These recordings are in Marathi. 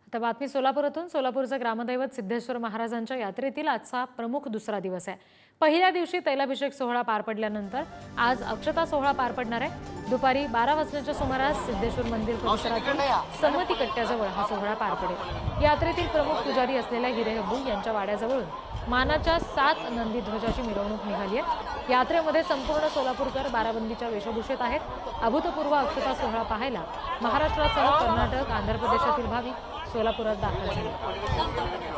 आता बातमी सोलापूरातून। सोलापूरचे ग्रामदैवत सिद्धेश्वर महाराजांच्या यात्रेतील आजचा प्रमुख दुसरा दिवस आहे। पहिल्या दिवशी तैलाभिषेक सोहळा पार पडल्यानंतर आज अक्षता सोहळा पार पडणार आहे। दुपारी 12 वाजण्याच्या सुमारास सिद्धेश्वर मंदिर परिसरातील संमती कट्ट्याजवळ हा सोहळा पार पडेल। यात्रेतील प्रमुख पुजारी असलेल्या हिरेहब्बू यांच्या वाड्याजवळून मानाच्या 7 नंदी ध्वजाची मिरवणूक निघाली आहे। यात्रेमध्ये संपूर्ण सोलापूरकर बाराबंदीच्या वेशभूषेत आहेत। अभूतपूर्व अक्षता सोहळा पाहायला महाराष्ट्रासह कर्नाटक, आंध्र प्रदेशातील भाविक सोलापुरात दाखल झाले।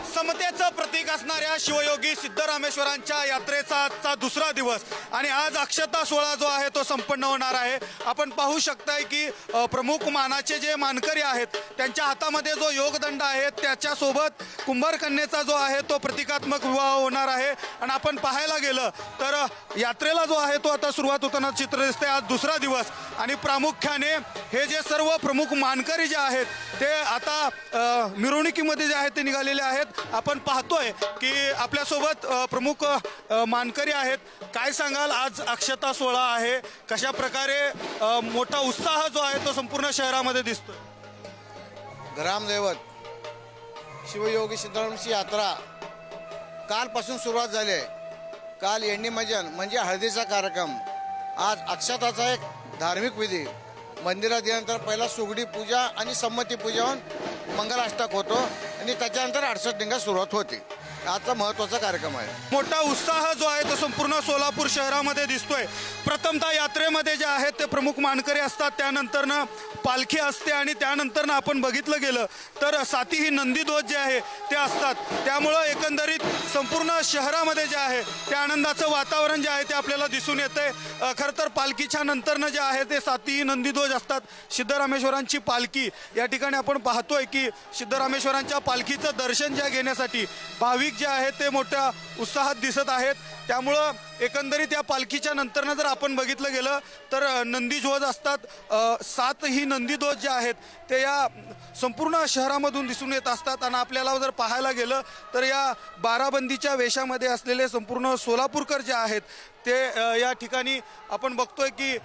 समतेचं प्रतीक असणाऱ्या शिवयोगी सिद्धरामेश्वरांच्या यात्रेचा आजचा दुसरा दिवस आणि आज अक्षता सोहळा जो आहे तो संपन्न होणार आहे। आपण पाहू शकताय की प्रमुख मानाचे जे मानकरी आहेत त्यांच्या हातामध्ये जो योगदंड आहे त्याच्यासोबत कुंभारकन्येचा जो आहे तो प्रतिकात्मक विवाह होणार आहे। आणि आपण पाहायला गेलं तर यात्रेला जो आहे तो आता सुरुवात होताना चित्र दिसते। आज दुसरा दिवस आणि प्रामुख्याने हे जे सर्व प्रमुख मानकरी जे आहेत ते आता मिरवणुकीमध्ये जे आहेत ते निघालेले आहेत। आपण पाहतोय की आपल्यासोबत प्रमुख मानकरी आहेत। काय सांगाल, आज अक्षता सोहळा आहे, कशा प्रकारे मोठा उत्साह जो आहे तो संपूर्ण शहरामध्ये दिसतोय? ग्रामदैवत शिवयोगी सिद्धरामांची यात्रा कालपासून सुरुवात झाली आहे। काल येण्णीमजन म्हणजे हळदीचा कार्यक्रम, आज अक्षताचा एक धार्मिक विधी। मंदिरात गेल्यानंतर पहिला सुगडी पूजा आणि संमती पूजाहून मंगलाष्टक होतो आणि त्याच्यानंतर 68 दिंगा सुरुवात होते। आजचा महत्त्वाचा कार्यक्रम आहे। मोठा उत्साह जो आहे तो संपूर्ण सोलापूर शहरामध्ये दिसतोय। प्रथमतः यात्रेमध्ये जे आहेत ते प्रमुख मानकरी असतात, त्यानंतरनं पालखी असते आणि त्यानंतरनं आपण बघितलं गेलं तर सातीही नंदीध्वज जे आहे ते असतात। त्यामुळं एकंदरीत संपूर्ण शहरामध्ये जे आहे ते आनंदाचं वातावरण जे आहे ते आपल्याला दिसून येते। खरं तर पालखीच्या नंतरनं जे आहे ते सातीही नंदीध्वज असतात। सिद्धरामेश्वरांची पालखी या ठिकाणी आपण पाहतोय की सिद्धरामेश्वरांच्या पालखीचं दर्शन ज्या घेण्यासाठी भाविक जे आहेत ते मोठ्या उत्साहात दिसत आहेत। त्यामुळं एकंदरीत या पालखीच्या नंतरनं जर आपण बघितलं गेलं तर नंदीध्वज असतात। 7 ही नंदीध्वज जे आहेत ते या संपूर्ण शहरामधून दिसून येत असतात। आणि आपल्याला जर पाहायला गेलं तर या बाराबंदीच्या वेशामध्ये असलेले संपूर्ण सोलापूरकर जे आहेत ते या ठिकाणी आपण बघतोय की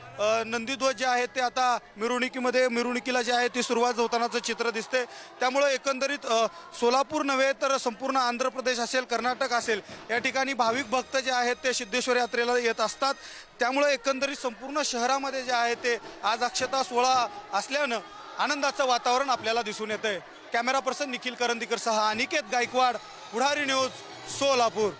नंदीध्वज जे आहेत ते आता मिरवणुकीला जे आहे ती सुरुवात होतानाचं चित्र दिसते। त्यामुळं एकंदरीत सोलापूर नव्हे तर संपूर्ण आंध्र प्रदेश असेल, कर्नाटक असेल, या ठिकाणी भाविक भक्त जे आहेत ते सिद्धेश्वर यात्रेला येत असतात। त्यामुळे एकंदरीत संपूर्ण शहरामध्ये जे आहे ते आज अक्षता सोहळा असल्यानं आनंदाचं वातावरण आपल्याला दिसून येतंय। कॅमेरा पर्सन निखिल करंदीकर सह अनिकेत गायकवाड, पुढारी न्यूज, सोलापूर।